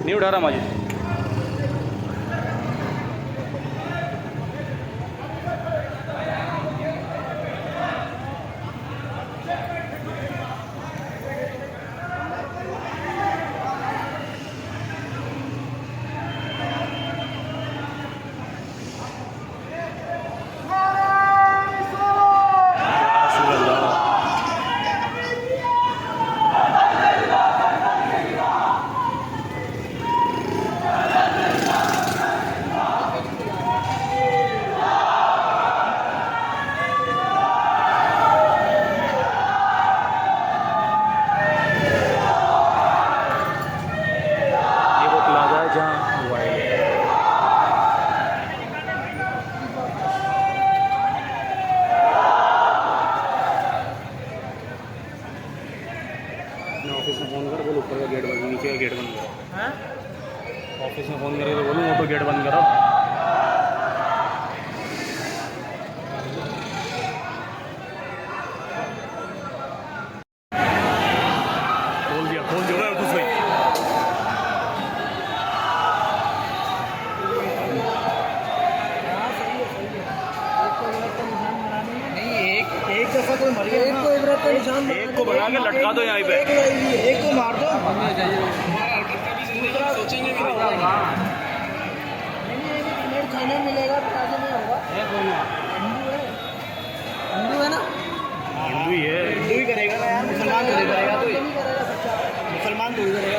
नहीं उठा रहा माजिद। ऑफिस में फ़ोन कर बोलो ऊपर का गेट बंद, नीचे का गेट बंद करो। ऑफिस में फ़ोन करके बोलूँ ऑटो गेट बंद करो। खोल दिया कुछ भाई। एक दफा कोई मर गया, एक को इबरत का निशान, एक को बना के लटका दो यहीं पे, एक को मार दो। सोचेंगे भी नहीं खाने मिलेगा तो ताजे नहीं होगा। हिंदू है ना, हिंदू ही है, हिंदू ही करेगा ना यार, मुसलमान तो नहीं करेगा, मुसलमान तो ही करेगा।